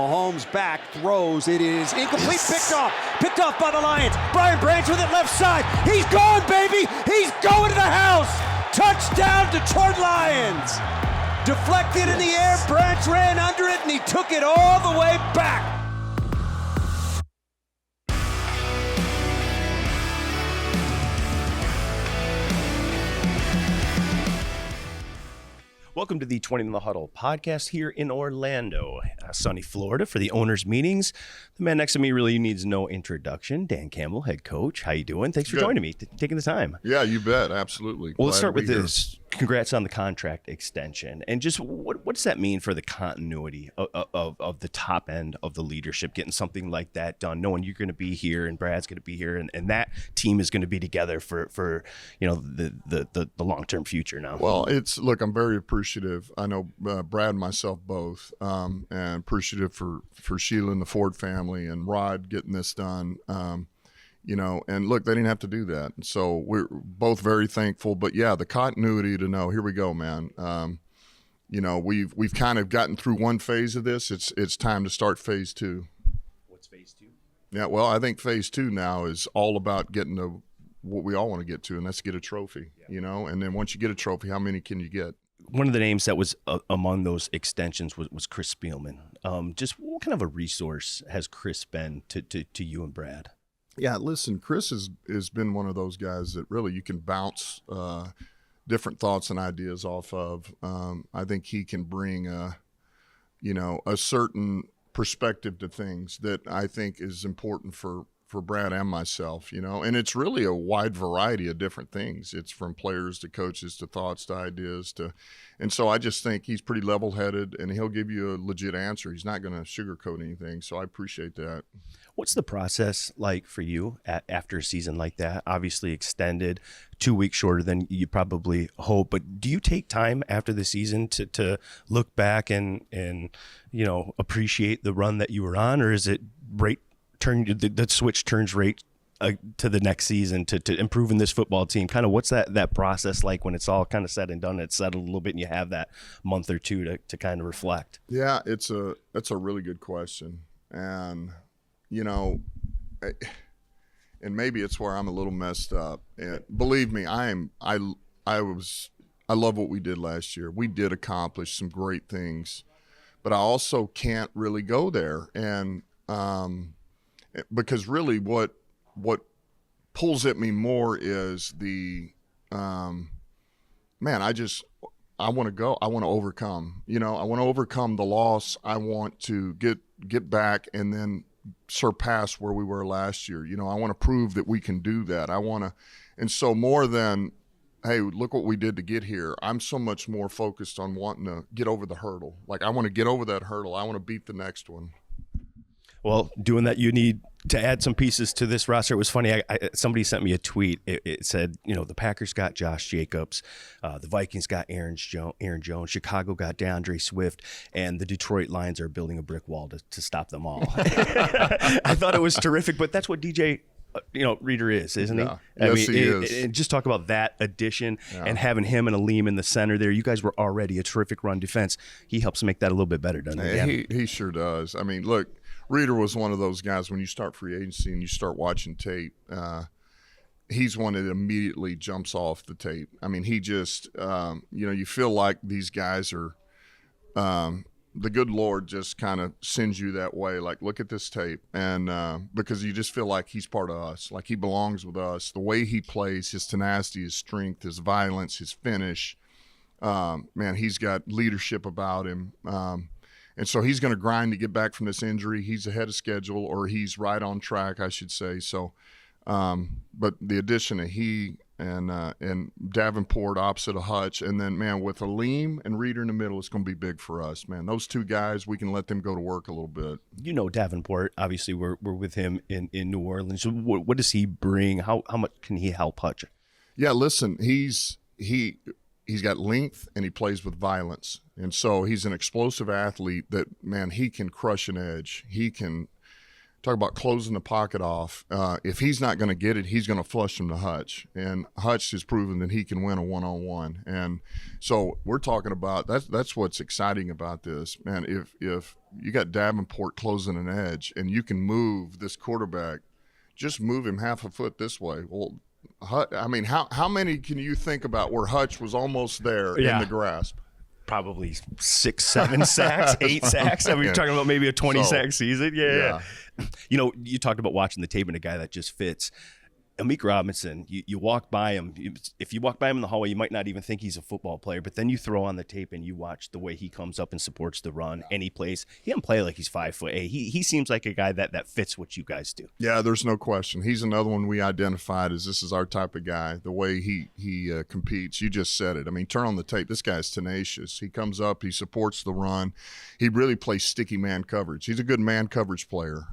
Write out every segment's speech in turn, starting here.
Mahomes back, throws. It is incomplete, picked off by the Lions. Brian Branch with it left side. He's gone, baby. He's going to the house. Touchdown, Detroit Lions. Deflected in the air, Branch ran under it, and he took it all the way back. Welcome to the Twentyman in the Huddle podcast here in Orlando, sunny Florida for the owners' meetings. The man next to me really needs no introduction. Dan Campbell, head coach. How you doing? Thanks for joining me, taking the time. Yeah, you bet. Absolutely. Well, let's start with this. Congrats on the contract extension. And just what does that mean for the continuity of the top end of the leadership, getting something like that done, knowing you're going to be here and Brad's going to be here and that team is going to be together for the long-term future now? Well, look, I'm very appreciative. I know Brad and myself both, and appreciative for Sheila and the Ford family and Rod getting this done. And look, they didn't have to do that. So we're both very thankful. But yeah, the continuity to know, here we go, man. We've kind of gotten through one phase of this. It's time to start phase two. What's phase two? Yeah, well, I think phase two now is all about getting to what we all want to get to, and that's get a trophy, And then once you get a trophy, how many can you get? One of the names that was among those extensions was Chris Spielman. Just what kind of a resource has Chris been to you and Brad? Yeah, listen, Chris has been one of those guys that really you can bounce different thoughts and ideas off of. I think he can bring a certain perspective to things that I think is important for Brad and myself, and it's really a wide variety of different things. It's from players to coaches to thoughts to ideas and so I just think he's pretty level-headed and he'll give you a legit answer. He's not going to sugarcoat anything, so I appreciate that. What's the process like for you after a season like that? Obviously extended 2 weeks shorter than you probably hope, but do you take time after the season to look back and appreciate the run that you were on, or is it the switch turns right to the next season to improving this football team? Kind of what's that process like when it's all kind of said and done, it's settled a little bit and you have that month or two to kind of reflect? Yeah, that's a really good question. And, and maybe it's where I'm a little messed up. And believe me, I love what we did last year. We did accomplish some great things, but I also can't really go there. And, because really what pulls at me more is the I want to go. I want to overcome. I want to overcome the loss. I want to get back and then surpass where we were last year. I want to prove that we can do that. And so more than, hey, look what we did to get here, I'm so much more focused on wanting to get over the hurdle. Like, I want to get over that hurdle. I want to beat the next one. Well, doing that, you need to add some pieces to this roster. It was funny. Somebody sent me a tweet. It said, the Packers got Josh Jacobs, the Vikings got Aaron Jones, Chicago got DeAndre Swift, and the Detroit Lions are building a brick wall to stop them all. I thought it was terrific, but that's what DJ Reader is, isn't he? Yeah. Yes, he is. And just talk about that addition and having him and Aleem in the center there. You guys were already a terrific run defense. He helps make that a little bit better, doesn't he? He sure does. I mean, look, Reader was one of those guys when you start free agency and you start watching tape, he's one that immediately jumps off the tape. I mean, he just, you feel like these guys are, the good Lord just kind of sends you that way. Like, look at this tape. And because you just feel like he's part of us, like he belongs with us. The way he plays, his tenacity, his strength, his violence, his finish, man, he's got leadership about him. And so he's going to grind to get back from this injury. He's ahead of schedule, or he's right on track, I should say. So, but the addition of he and Davenport opposite of Hutch, and then, man, with Aleem and Reader in the middle, it's going to be big for us, man. Those two guys, we can let them go to work a little bit. Davenport, obviously we're with him in New Orleans. So what does he bring? How much can he help Hutch? Yeah, listen, he's got length and he plays with violence. And so he's an explosive athlete that, man, he can crush an edge. He can talk about closing the pocket off. If he's not going to get it, he's going to flush him to Hutch. And Hutch has proven that he can win a one-on-one. And so we're talking about that's what's exciting about this. Man, if you got Davenport closing an edge and you can move this quarterback, just move him half a foot this way. Well, I mean, how many can you think about where Hutch was almost there in the grasp? Probably 6, 7 sacks, 8 sacks. I mean, you're talking about maybe a 20-sack season. Yeah. You know, you talked about watching the tape and a guy that just fits. Amik Robinson, you walk by him. If you walk by him in the hallway, you might not even think he's a football player. But then you throw on the tape and you watch the way he comes up and supports the run and he plays. He doesn't play like he's 5'8". He seems like a guy that fits what you guys do. Yeah, there's no question. He's another one we identified as this is our type of guy. The way he competes, you just said it. I mean, turn on the tape. This guy's tenacious. He comes up. He supports the run. He really plays sticky man coverage. He's a good man coverage player.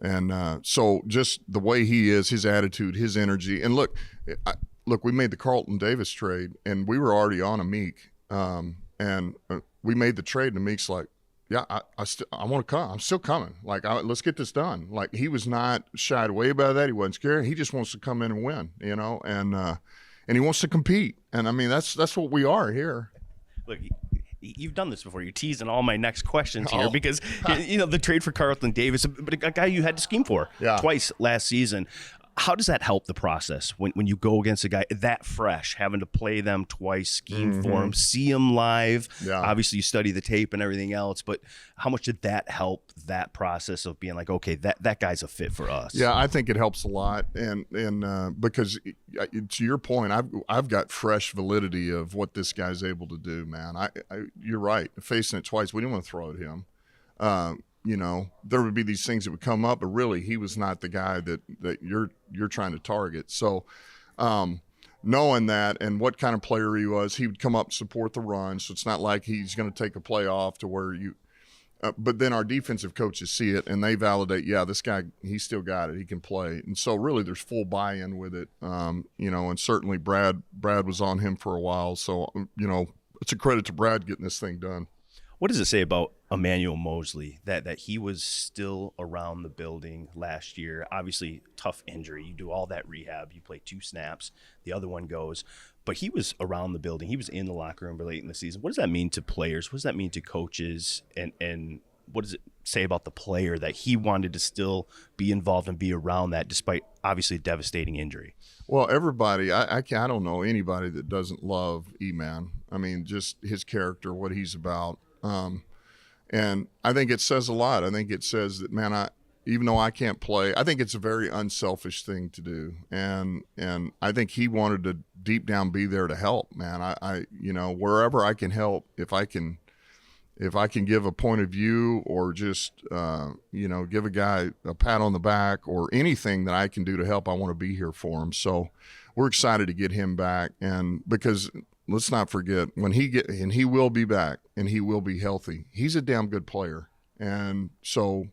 And so just the way he is, his attitude, his energy. And look, we made the Carlton Davis trade, and we were already on Amik. And we made the trade, and Amik's like, yeah, I want to come. I'm still coming. Like, let's get this done. Like, he was not shied away by that. He wasn't scared. He just wants to come in and win, you know, and he wants to compete. And, I mean, that's what we are here. Look, you've done this before. You're teasing all my next questions here because, you know, the trade for Carlton Davis, but a guy you had to scheme for twice last season. How does that help the process when you go against a guy that fresh, having to play them twice, scheme for him, see him live? Yeah. Obviously, you study the tape and everything else, but how much did that help that process of being like, okay, that guy's a fit for us? Yeah, I think it helps a lot, and because to your point, I've got fresh validity of what this guy's able to do, man. You're right. Facing it twice, we didn't want to throw at him. You know, there would be these things that would come up, but really he was not the guy that you're trying to target. So knowing that and what kind of player he was, he would come up and support the run. So it's not like he's going to take a play off to where you but then our defensive coaches see it and they validate, yeah, this guy, he's still got it. He can play. And so really there's full buy-in with it. You know, and certainly Brad was on him for a while. So, you know, it's a credit to Brad getting this thing done. What does it say about Emmanuel Mosley that he was still around the building last year? Obviously, tough injury. You do all that rehab. You play 2 snaps. The other one goes. But he was around the building. He was in the locker room late in the season. What does that mean to players? What does that mean to coaches? And what does it say about the player that he wanted to still be involved and be around that despite obviously a devastating injury? Well, everybody, I don't know anybody that doesn't love E-Man. I mean, just his character, what he's about. And I think it says a lot. I think it says that, man, even though I can't play, I think it's a very unselfish thing to do. And I think he wanted to deep down be there to help, man. I you know, wherever I can help, if I can give a point of view or just, you know, give a guy a pat on the back or anything that I can do to help, I want to be here for him. So we're excited to get him back. And because let's not forget and he will be back and he will be healthy. He's a damn good player. And so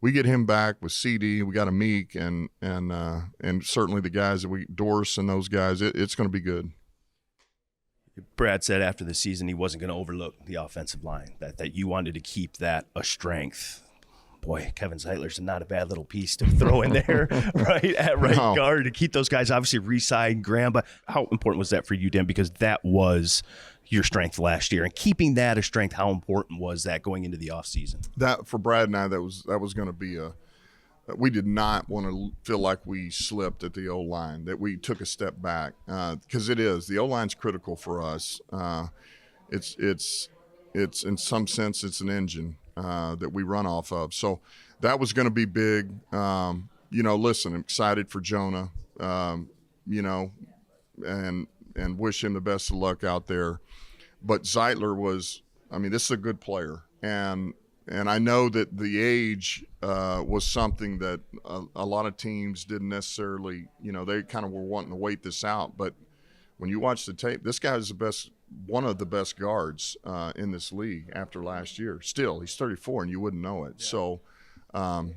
we get him back with CD, we got Amik and certainly the guys that Doris and those guys, it's going to be good. Brad said after the season he wasn't going to overlook the offensive line, that you wanted to keep that a strength. Boy, Kevin Zeitler's not a bad little piece to throw in there, right, at right guard to keep those guys obviously re-side Graham. But how important was that for you, Dan? Because that was your strength last year. And keeping that a strength, how important was that going into the offseason? That, for Brad and I, that was going to be we did not want to feel like we slipped at the O-line, that we took a step back. Because the O-line's critical for us. It's in some sense, it's an engine that we run off of. So that was going to be big. You know, listen, I'm excited for Jonah, you know, and wish him the best of luck out there. But Zeitler this is a good player. And I know that the age was something that a lot of teams didn't necessarily, you know, they kind of were wanting to wait this out. But when you watch the tape, this guy's one of the best guards in this league after last year. Still, he's 34 and you wouldn't know it. Yeah. So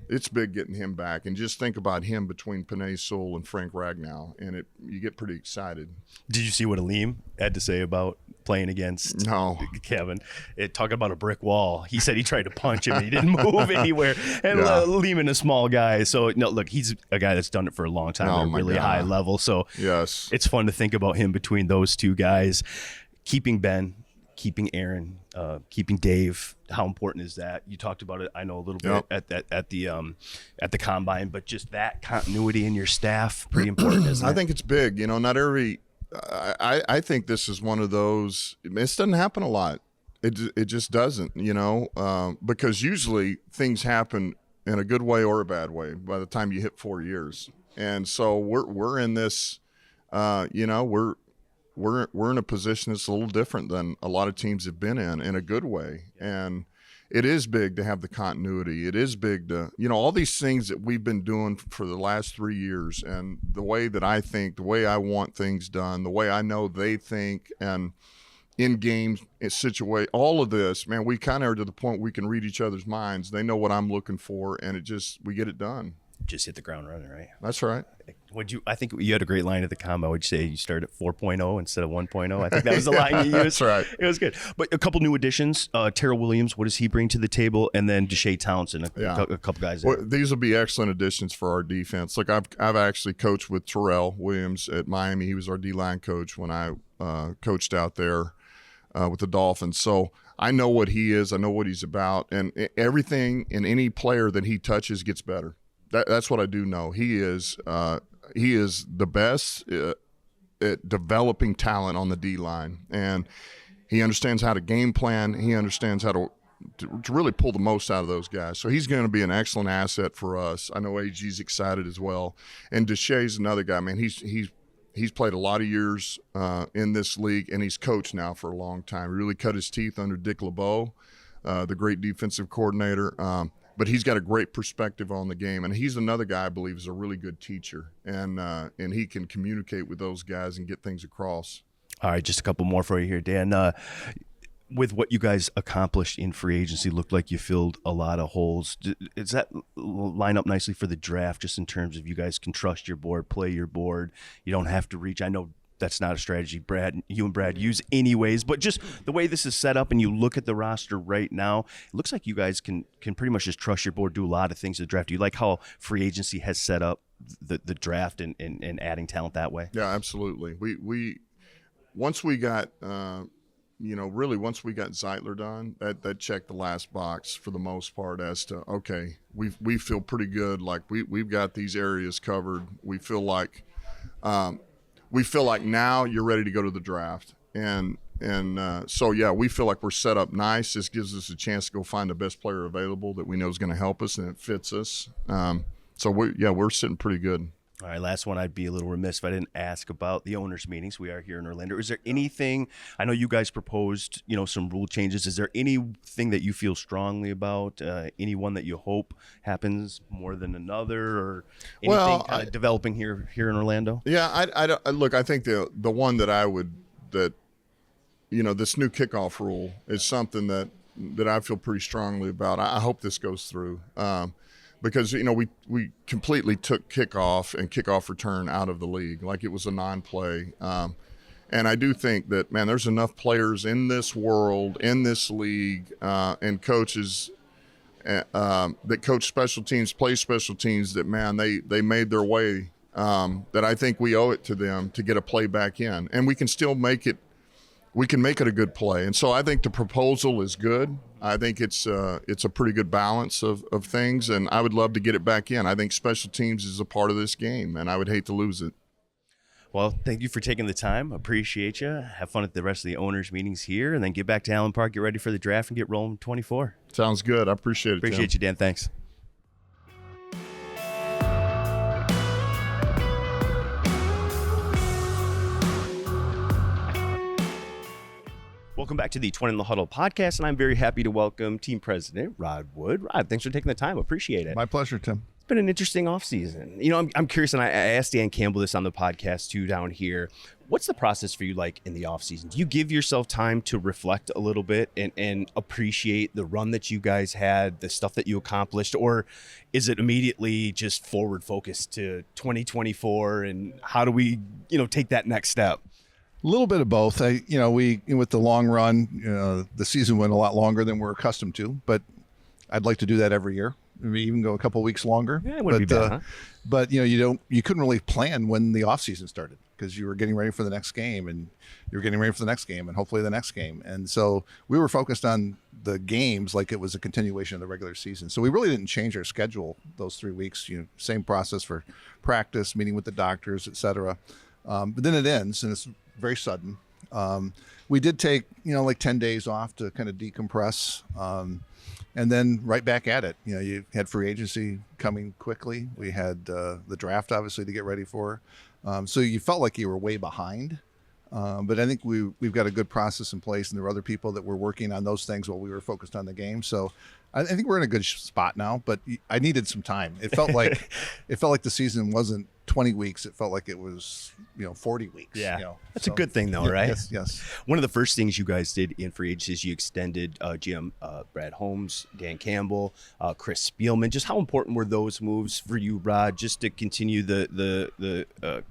it's big getting him back. And just think about him between Panay Sewell and Frank Ragnow, and you get pretty excited. Did you see what Aleem had to say about playing against No. Talking about a brick wall. He said he tried to punch him and he didn't move anywhere. And Lehman, a small guy. So, no, look, he's a guy that's done it for a long time at a really high level. So yes, it's fun to think about him between those two guys. Keeping Ben, keeping Aaron, keeping Dave. How important is that? You talked about it, I know, a little bit at the combine, but just that continuity in your staff, pretty important, isn't it? I think it's big. You know, not every I think this is one of those. This doesn't happen a lot. It just doesn't. You know, because usually things happen in a good way or a bad way by the time you hit 4 years. And so we're in this. You know, we're in a position that's a little different than a lot of teams have been in a good way. And it is big to have the continuity. It is big to, you know, all these things that we've been doing for the last 3 years, and the way that I think, the way I want things done, the way I know they think, and in games, all of this, man, we kind of are to the point we can read each other's minds. They know what I'm looking for, and we get it done. Just hit the ground running, right? That's right. I think you had a great line at the combine. Would you say you started at 4.0 instead of 1.0? I think that was the line you used. That's right. It was good. But a couple new additions. Terrell Williams, what does he bring to the table? And then Deshae Townsend, a couple guys there. Well, these will be excellent additions for our defense. Look, I've actually coached with Terrell Williams at Miami. He was our D-line coach when I coached out there with the Dolphins. So I know what he is. I know what he's about. And everything in any player that he touches gets better. That's what I do know. He is the best at developing talent on the D-line, and he understands how to game plan. He understands how to really pull the most out of those guys. So he's going to be an excellent asset for us. I know AG's excited as well, and Deshae's another guy. Man, he's played a lot of years in this league, and he's coached now for a long time. He really cut his teeth under Dick LeBeau, the great defensive coordinator. But he's got a great perspective on the game, and he's another guy I believe is a really good teacher, and he can communicate with those guys and get things across. All right, just a couple more for you here, Dan. With what you guys accomplished in free agency, looked like you filled a lot of holes. Does that line up nicely for the draft, just in terms of you guys can trust your board, play your board? You don't have to reach. I know that's not a strategy you and Brad use anyways, but just the way this is set up and you look at the roster right now, it looks like you guys can pretty much just trust your board, do a lot of things to the draft. Do you like how free agency has set up the draft and adding talent that way? Yeah, absolutely. We once we got once we got Zeitler done, that checked the last box for the most part as to, okay, we feel pretty good, like we've got these areas covered. We feel like now you're ready to go to the draft. So, yeah, we feel like we're set up nice. This gives us a chance to go find the best player available that we know is going to help us and it fits us. We're sitting pretty good. All right, last one. I'd be a little remiss if I didn't ask about the owners' meetings. We are here in Orlando. Is there anything – I know you guys proposed, some rule changes. Is there anything that you feel strongly about, anyone that you hope happens more than another, or anything developing here in Orlando? Yeah, I think the one that this new kickoff rule is something that I feel pretty strongly about. I hope this goes through. Because, we completely took kickoff and kickoff return out of the league like it was a non-play. And I do think that, man, there's enough players in this world, in this league, and coaches that coach special teams, play special teams, that, man, they made their way, that I think we owe it to them to get a play back in. And we can still make it. We can make it a good play. And so I think the proposal is good. I think it's a pretty good balance of things, and I would love to get it back in. I think special teams is a part of this game, and I would hate to lose it. Well, thank you for taking the time. Appreciate you. Have fun at the rest of the owners' meetings here, and then get back to Allen Park, get ready for the draft, and get rolling 24. Sounds good. I appreciate it, Appreciate you, Dan. Thanks. Welcome back to the 20 in the Huddle podcast, and I'm very happy to welcome Team President Rod Wood. Rod, thanks for taking the time. Appreciate it. My pleasure, Tim. It's been an interesting offseason. I'm curious, and I asked Dan Campbell this on the podcast too down here. What's the process for you like in the offseason? Do you give yourself time to reflect a little bit and appreciate the run that you guys had, the stuff that you accomplished, or is it immediately just forward focused to 2024 and how do we, take that next step? A little bit of both. We with the long run, the season went a lot longer than we're accustomed to, but I'd like to do that every year. Maybe even go a couple weeks longer. Yeah, it wouldn't be bad, huh? But you couldn't really plan when the off season started because you were getting ready for the next game, and you were getting ready for the next game, and hopefully the next game. And so we were focused on the games like it was a continuation of the regular season. So we really didn't change our schedule those 3 weeks. Same process for practice, meeting with the doctors, etc. But then it ends, and it's very sudden. We did take, like 10 days off to kind of decompress, and then right back at it. You had free agency coming quickly. We had the draft, obviously, to get ready for. So you felt like you were way behind. But I think we've got a good process in place, and there were other people that were working on those things while we were focused on the game. So I think we're in a good spot now, but I needed some time. It felt like the season wasn't 20 weeks. It felt like it was 40 weeks. Yeah, that's a good thing though, right? Yes. One of the first things you guys did in free agency is you extended GM Brad Holmes, Dan Campbell, Chris Spielman. Just how important were those moves for you, Rod, just to continue the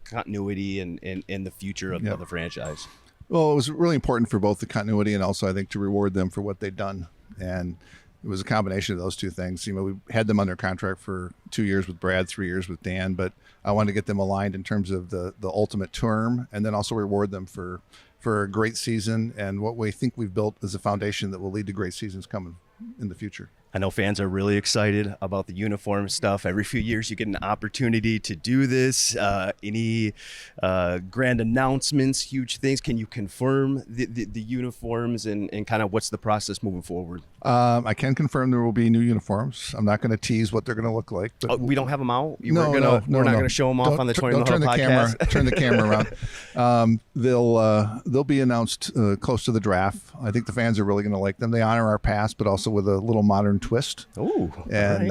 continuity and the future of the franchise? Well, it was really important for both the continuity and also I think to reward them for what they'd done. And it was a combination of those two things. We had them under contract for 2 years with Brad, 3 years with Dan, but I wanted to get them aligned in terms of the ultimate term, and then also reward them for a great season and what we think we've built as a foundation that will lead to great seasons coming in the future. I know fans are really excited about the uniform stuff. Every few years you get an opportunity to do this. Any grand announcements, huge things? Can you confirm the uniforms and kind of what's the process moving forward? I can confirm there will be new uniforms. I'm not going to tease what they're going to look like. But we don't have them out? We're not going to show them off on the Twentyman podcast? Turn the camera around. They'll be announced close to the draft. I think the fans are really going to like them. They honor our past, but also with a little modern twist. Ooh, and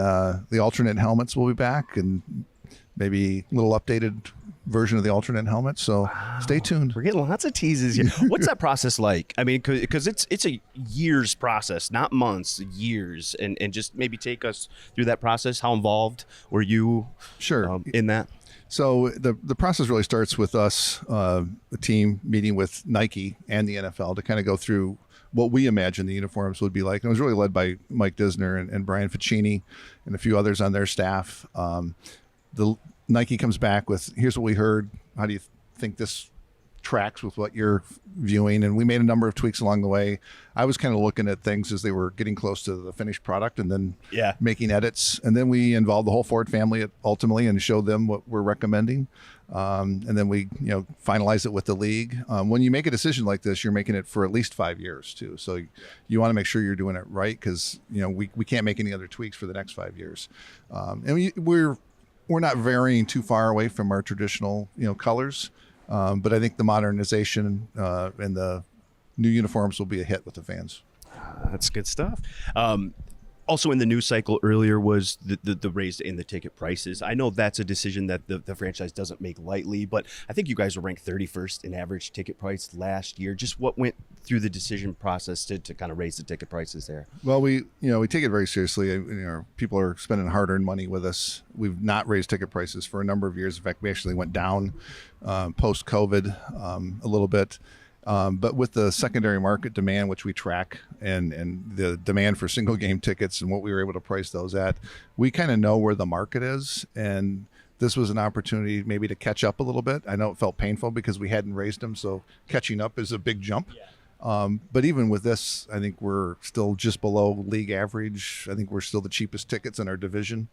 the alternate helmets will be back, and maybe a little updated version of the alternate helmet. So stay tuned. We're getting lots of teases here. What's that process like? I mean, because it's a years process, not months, years, and just maybe take us through that process. How involved were you? Sure. In that? So the process really starts with us, the team meeting with Nike and the NFL to kind of go through what we imagine the uniforms would be like. And it was really led by Mike Disner and Brian Ficini and a few others on their staff. The Nike comes back with, here's what we heard. How do you think this tracks with what you're viewing? And we made a number of tweaks along the way. I was kind of looking at things as they were getting close to the finished product and then making edits. And then we involved the whole Ford family ultimately and showed them what we're recommending. And then we, finalize it with the league. When you make a decision like this, you're making it for at least 5 years too. So you want to make sure you're doing it right because, we can't make any other tweaks for the next 5 years. And we're not varying too far away from our traditional, colors. But I think the modernization and the new uniforms will be a hit with the fans. That's good stuff. Also in the news cycle earlier was the raise in the ticket prices. I know that's a decision that the franchise doesn't make lightly, but I think you guys were ranked 31st in average ticket price last year. Just what went through the decision process to kind of raise the ticket prices there? Well, we take it very seriously. People are spending hard-earned money with us. We've not raised ticket prices for a number of years. In fact, we actually went down post-COVID a little bit. But with the secondary market demand, which we track, and the demand for single game tickets and what we were able to price those at, we kind of know where the market is. And this was an opportunity maybe to catch up a little bit. I know it felt painful because we hadn't raised them. So catching up is a big jump. But even with this, I think we're still just below league average. I think we're still the cheapest tickets in our division.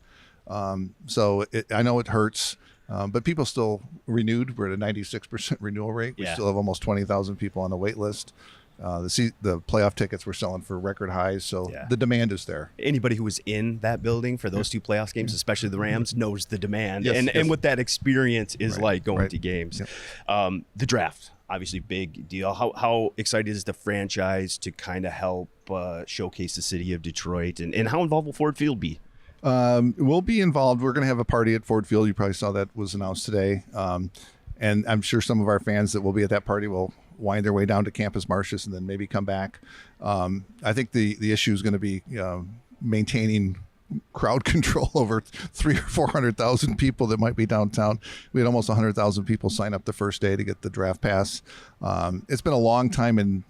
So I know it hurts. But people still renewed. We're at a 96% renewal rate. We still have almost 20,000 people on the wait list. The playoff tickets we're selling for record highs. So the demand is there. Anybody who was in that building for those two playoffs games, especially the Rams, knows the demand and what that experience is like going to games. The draft, obviously big deal. How excited is the franchise to kind of help showcase the city of Detroit? And how involved will Ford Field be? We'll be involved. We're going to have a party at Ford Field. You probably saw that was announced today. And I'm sure some of our fans that will be at that party will wind their way down to Campus Martius and then maybe come back. I think the issue is going to be maintaining crowd control over 300,000 or 400,000 people that might be downtown. We had almost 100,000 people sign up the first day to get the draft pass. It's been a long time in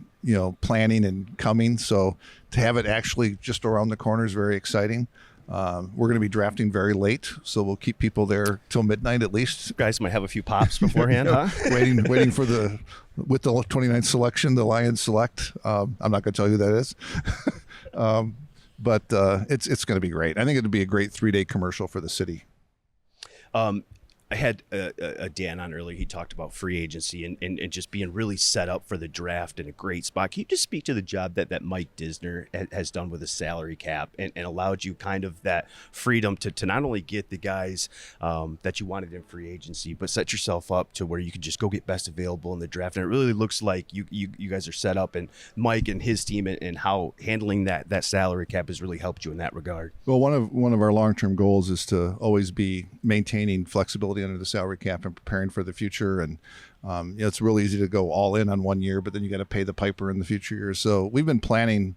planning and coming, so to have it actually just around the corner is very exciting. We're going to be drafting very late, so we'll keep people there till midnight at least. You guys might have a few pops beforehand, huh? waiting for with the 29th selection, the Lions select. I'm not going to tell you who that is. But it's going to be great. I think it'll be a great 3-day commercial for the city. I had a Dan on earlier. He talked about free agency and just being really set up for the draft in a great spot. Can you just speak to the job that Mike Disner has done with the salary cap and allowed you kind of that freedom to not only get the guys that you wanted in free agency, but set yourself up to where you could just go get best available in the draft? And it really looks like you guys are set up, and Mike and his team and how handling that salary cap has really helped you in that regard. Well, one of our long-term goals is to always be maintaining flexibility under the salary cap and preparing for the future. And it's real easy to go all in on 1 year, but then you got to pay the piper in the future years. So we've been planning,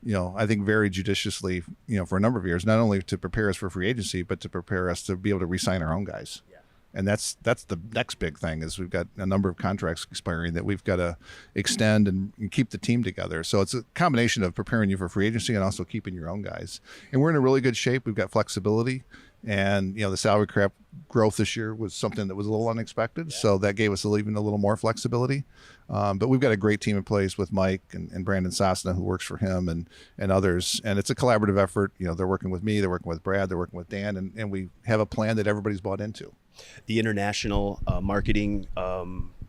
I think very judiciously, for a number of years, not only to prepare us for free agency, but to prepare us to be able to re-sign our own guys. Yeah. And that's the next big thing is we've got a number of contracts expiring that we've got to extend and keep the team together. So it's a combination of preparing you for free agency and also keeping your own guys. And we're in a really good shape. We've got flexibility. And, the salary cap growth this year was something that was a little unexpected. Yeah. So that gave us even a little more flexibility. But we've got a great team in place with Mike and Brandon Sosna, who works for him, and others. And it's a collaborative effort. They're working with me, they're working with Brad, they're working with Dan, and we have a plan that everybody's bought into. The international marketing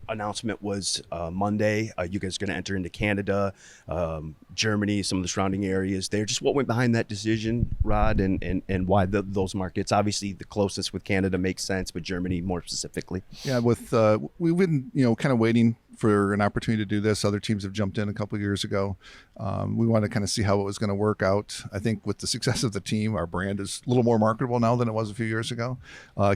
announcement was Monday. You guys are going to enter into Canada, Germany, some of the surrounding areas there. Just what went behind that decision, Rod, and why those markets? Obviously, the closest with Canada makes sense, but Germany more specifically. Yeah, we've been kind of waiting for an opportunity to do this. Other teams have jumped in a couple of years ago. We wanted to kind of see how it was going to work out. I think with the success of the team, our brand is a little more marketable now than it was a few years ago.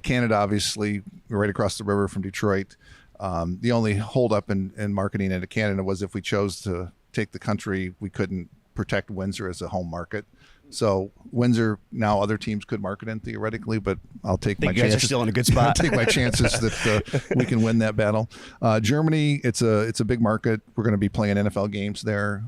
Canada, obviously, right across the river from Detroit. The only holdup in marketing into Canada was if we chose to take the country, we couldn't protect Windsor as a home market. So Windsor, now other teams could market in theoretically, but I'll take my chances. You guys are still in a good spot. I'll take my chances that we can win that battle. Germany, it's a big market. We're going to be playing NFL games there.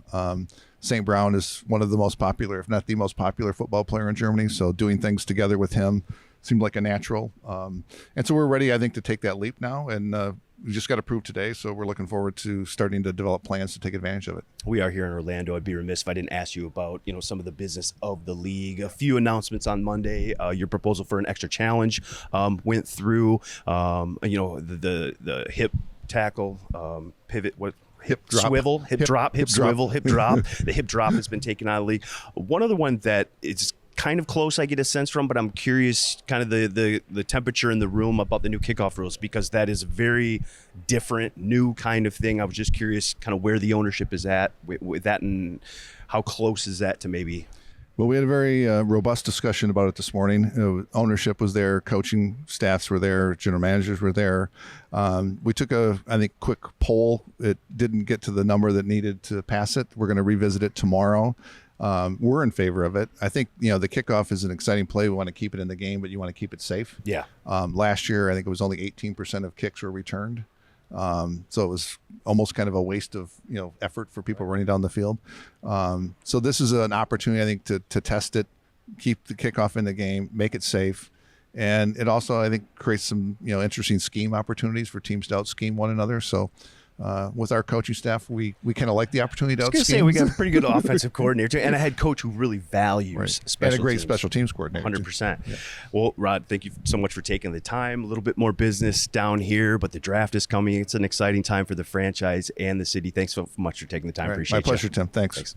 St. Brown is one of the most popular, if not the most popular football player in Germany. So doing things together with him seemed like a natural. And so we're ready, I think, to take that leap now. And we just got approved today, so we're looking forward to starting to develop plans to take advantage of it. We are here in Orlando. I'd be remiss if I didn't ask you about, some of the business of the league. A few announcements on Monday. Your proposal for an extra challenge went through. The hip tackle, pivot, hip drop. Swivel, hip drop. The hip drop has been taken out of the league. One other one that is kind of close, I get a sense from, but I'm curious kind of the temperature in the room about the new kickoff rules, because that is a very different, new kind of thing. I was just curious kind of where the ownership is at with that, and how close is that to maybe. Well, we had a very robust discussion about it this morning. Ownership was there, coaching staffs were there, general managers were there. We took quick poll. It didn't get to the number that needed to pass it. We're going to revisit it tomorrow. We're in favor of it. I think, the kickoff is an exciting play. We want to keep it in the game, but you want to keep it safe. Yeah. Last year, I think it was only 18% of kicks were returned. So it was almost kind of a waste of, effort for people running down the field. So this is an opportunity, I think, to test it, keep the kickoff in the game, make it safe. And it also, I think, creates some, interesting scheme opportunities for teams to out scheme one another. So with our coaching staff, we kind of like the opportunity to out scheme. Say we got a pretty good offensive coordinator and a head coach who really values special and a great teams. Special teams coordinator. 100%. Yeah. Well, Rod, thank you so much for taking the time. A little bit more business down here, but the draft is coming. It's an exciting time for the franchise and the city. Thanks so much for taking the time. Right. Appreciate it. My pleasure, Tim. Thanks.